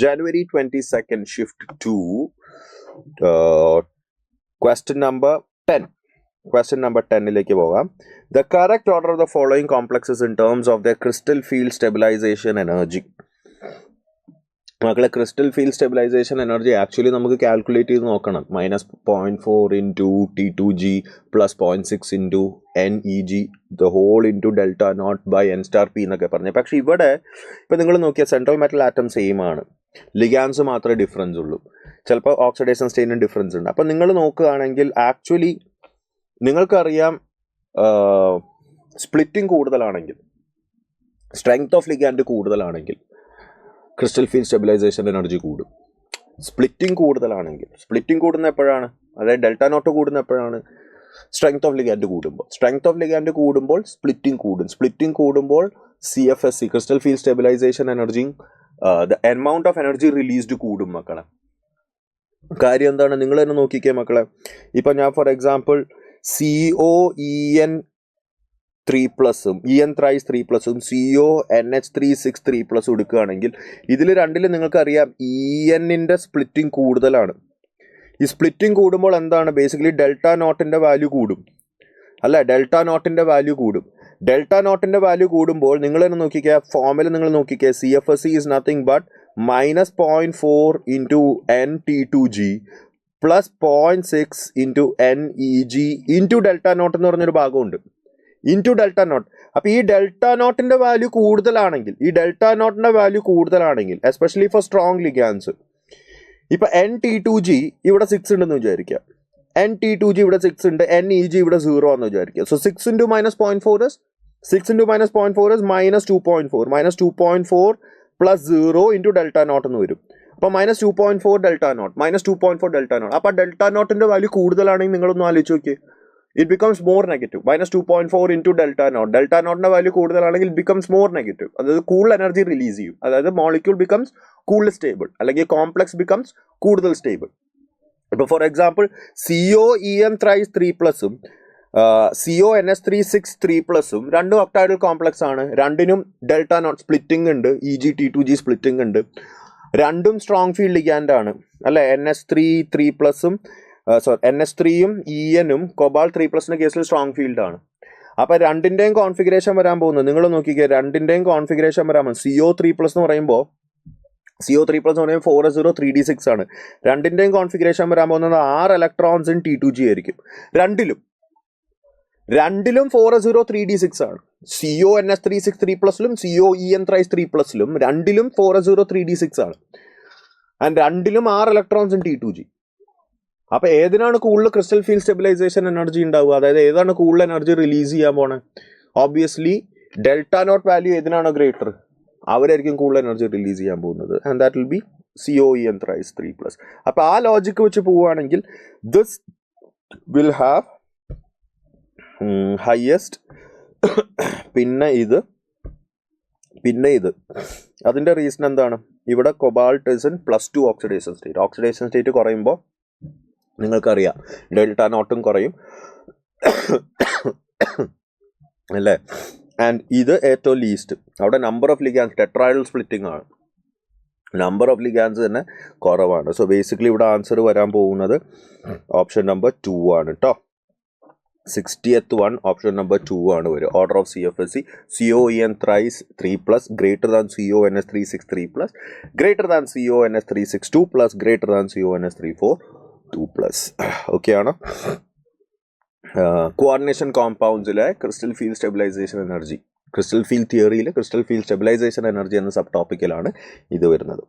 January 22nd, shift 2, question number 10. Question number 10 ilekku pogam. The correct order of the following complexes in terms of their crystal field stabilization energy. മക്കളെ crystal field stabilisation energy actually നമുക്ക് calculate ചെയ്ത് നോക്കണം. -0.4 into T2G plus 0.6 into NEG the whole into delta not by N star P എന്നൊക്കെ പറഞ്ഞു. പക്ഷേ ഇവിടെ ഇപ്പം നിങ്ങൾ നോക്കിയാൽ സെൻട്രൽ മെറ്റൽ ആറ്റം സെയിം ആണ്, ലിഗാൻസ് മാത്രമേ ഡിഫറൻസ് ഉള്ളൂ, ചിലപ്പോൾ ഓക്സിഡേഷൻ സ്റ്റേറ്റിനും ഡിഫറൻസ് ഉണ്ട്. അപ്പം നിങ്ങൾ നോക്കുകയാണെങ്കിൽ ആക്ച്വലി നിങ്ങൾക്കറിയാം സ്പ്ലിറ്റിംഗ് കൂടുതലാണെങ്കിൽ, സ്ട്രെങ്ത് ഓഫ് ലിഗാൻഡ് കൂടുതലാണെങ്കിൽ ക്രിസ്റ്റൽ ഫീൽഡ് സ്റ്റെബിലൈസേഷൻ എനർജി കൂടും. സ്പ്ലിറ്റിംഗ് കൂടുതലാണെങ്കിൽ, സ്പ്ലിറ്റിംഗ് കൂടുന്ന എപ്പോഴാണ്, അതായത് ഡെൽറ്റ നോട്ട് കൂടുന്ന എപ്പോഴാണ്, സ്ട്രെങ്ത് ഓഫ് ലിഗാൻഡ് കൂടുമ്പോൾ. സ്ട്രെങ്ത് ഓഫ് ലിഗാൻഡ് കൂടുമ്പോൾ സ്പ്ലിറ്റിംഗ് കൂടും. സ്പ്ലിറ്റിംഗ് കൂടുമ്പോൾ CFSE crystal field stabilisation energy, the amount of energy released കൂടും മക്കളെ. കാര്യം എന്താണ്, നിങ്ങൾ തന്നെ നോക്കിക്കേ മക്കളെ. ഇപ്പം ഞാൻ ഫോർ എക്സാമ്പിൾ COEN3+ഉം EN thrice 3+ഉം CONH363+ എടുക്കുകയാണെങ്കിൽ ഇതിൽ രണ്ടിലും നിങ്ങൾക്കറിയാം ENന്റെ സ്പ്ലിറ്റിംഗ് കൂടുതലാണ്. ഈ സ്പ്ലിറ്റിംഗ് കൂടുമ്പോൾ എന്താണ്, ബേസിക്കലി ഡെൽറ്റ നോട്ടിൻ്റെ വാല്യൂ കൂടും അല്ലേ, ഡെൽറ്റ നോട്ടിൻ്റെ വാല്യൂ കൂടും. ഡെൽറ്റ നോട്ടിൻ്റെ വാല്യൂ കൂടുമ്പോൾ നിങ്ങൾ തന്നെ നോക്കിക്കുക, ഫോമിൽ നിങ്ങൾ നോക്കിക്കുക, CFSE is nothing but -0.4 into NT2G plus 0.6 into NEG into delta not എന്ന് പറഞ്ഞൊരു ഭാഗമുണ്ട്, ഇൻറ്റു ഡെൽറ്റ നോട്ട്. അപ്പോൾ ഈ ഡെൽറ്റ നോട്ടിൻ്റെ വാല്യൂ കൂടുതലാണെങ്കിൽ, എസ്പെഷ്യലി ഫോർ സ്ട്രോങ് ലിഗാൻസ്, ഇപ്പം NT2G ഇവിടെ 6 ഉണ്ടെന്ന് വിചാരിക്കുക, NT2G ഇവിടെ 6 ഉണ്ട്, NEG ഇവിടെ 0 ആണെന്ന് വിചാരിക്കുക. So 6 into -0.4 is -2.4 -2.4 plus 0 into delta not എന്ന് വരും. അപ്പോൾ -2.4 ഡെൽറ്റ നോട്ട്, -2.4 ഡെൽറ്റ നോട്ട്. അപ്പോൾ ഡെൽറ്റ നോട്ടിൻ്റെ വാല്യൂ കൂടുതലാണെങ്കിൽ നിങ്ങളൊന്ന് ആലോചിച്ച് നോക്കിയേ, ഇറ്റ് ബിക്കംസ് മോർ നെഗറ്റീവ്. -2.4 ഇൻറ്റു ഡെൽറ്റ നോട്ട്, ഡെൽറ്റ നോട്ടിൻ്റെ വാല്യൂ കൂടുതലാണെങ്കിൽ ഇറ്റ് ബിക്കംസ് മോർ നെഗറ്റീവ്. അതായത് കൂടുതൽ എനർജി റിലീസ് ചെയ്യും, അതായത് മോളിക്യൂൾ ബിക്കംസ് കൂടുതൽ സ്റ്റേബിൾ, അല്ലെങ്കിൽ കോംപ്ലക്സ് ബിക്കംസ് കൂടുതൽ സ്റ്റേബിൾ. ഇപ്പോൾ ഫോർ എക്സാമ്പിൾ COEN thrice 3+ഉം CONH363+ഉം രണ്ടും ഒക്ടൈഡൽ കോംപ്ലക്സ് ആണ്. രണ്ടിനും ഡെൽറ്റ നോട്ട് സ്പ്ലിറ്റിംഗ് ഉണ്ട്, EG/T2G സ്പ്ലിറ്റിംഗ് ഉണ്ട്. രണ്ടും സ്ട്രോങ് ഫീൽഡ് ലിഗാൻഡ് ആണ് അല്ലേ. NH3+ഉം NH3യും ENഉം കോബാൾട്ട് 3+ന്റെ കേസിൽ സ്ട്രോങ് ഫീൽഡ് ആണ്. അപ്പോൾ രണ്ടിൻ്റെയും കോൺഫിഗറേഷൻ വരാൻ പോകുന്നത് നിങ്ങൾ നോക്കിക്കുക, രണ്ടിൻ്റെയും കോൺഫിഗറേഷൻ വരാൻ പോകുന്നത് CO3+ എന്ന് പറയുമ്പോൾ 4s0 3d6 ആണ്. രണ്ടിൻ്റെയും കോൺഫിഗറേഷൻ വരാൻ പോകുന്നത് 6 ഇലക്ട്രോൺസ് ഇൻ T2G ആയിരിക്കും. രണ്ടിലും 4s0 3d6 ആണ്. CONH363+ലും COEN thrice 3+ലും രണ്ടിലും 4s0 3d6 ആണ്. ആൻഡ് രണ്ടിലും 6 ഇലക്ട്രോൺസ് ഇൻ T2G. അപ്പോൾ ഏതിനാണ് കൂടുതൽ ക്രിസ്റ്റൽ ഫീൽഡ് സ്റ്റെബിലൈസേഷൻ എനർജി ഉണ്ടാവുക, അതായത് ഏതാണ് കൂടുതൽ എനർജി റിലീസ് ചെയ്യാൻ പോണേ? ഓബ്വിയസ്ലി ഡെൽറ്റ നോട്ട് വാല്യൂ ഏതിനാണോ ഗ്രേറ്റർ അവരായിരിക്കും കൂടുതൽ എനർജി റിലീസ് ചെയ്യാൻ പോകുന്നത്. And that will be COEN thrice 3+. അപ്പോൾ ആ ലോജിക്ക് വെച്ച് പോവുകയാണെങ്കിൽ ദിസ് വിൽ ഹാവ് ഹയസ്റ്റ്, പിന്നെ ഇത് അതിൻ്റെ റീസൺ എന്താണ്, ഇവിടെ cobalt is in +2 oxidation state. Oxidation state കുറയുമ്പോൾ നിങ്ങൾക്കറിയാം ഡെൽറ്റ നോട്ടും കുറയും അല്ലേ. ആൻഡ് ഇത് ഏറ്റവും ലീസ്റ്റ്, അവിടെ നമ്പർ ഓഫ് ലിഗാൻസ് ടെട്രായിഡൽ സ്പ്ലിറ്റിംഗ് ആണ്, നമ്പർ ഓഫ് ലിഗാൻസ് തന്നെ കുറവാണ്. സോ ബേസിക്കലി ഇവിടെ ആൻസർ വരാൻ പോകുന്നത് ഓപ്ഷൻ നമ്പർ 2 ആണ് കേട്ടോ. 60th one ഓപ്ഷൻ നമ്പർ 2 ആണ് വരിക. Order of CFSE COEN thrice 3+, greater than CONH363+, greater than CONH362+, greater than CONH342+. Okay ആണ്. കോർഡിനേഷൻ കോമ്പൗണ്ട്സിലെ crystal field stabilisation energy, crystal field തിയറിയിൽ ക്രിസ്റ്റൽ ഫീൽഡ് സ്റ്റെബിലൈസേഷൻ എനർജി എന്ന sub ടോപ്പിക്കിലാണ് ഇത് വരുന്നത്.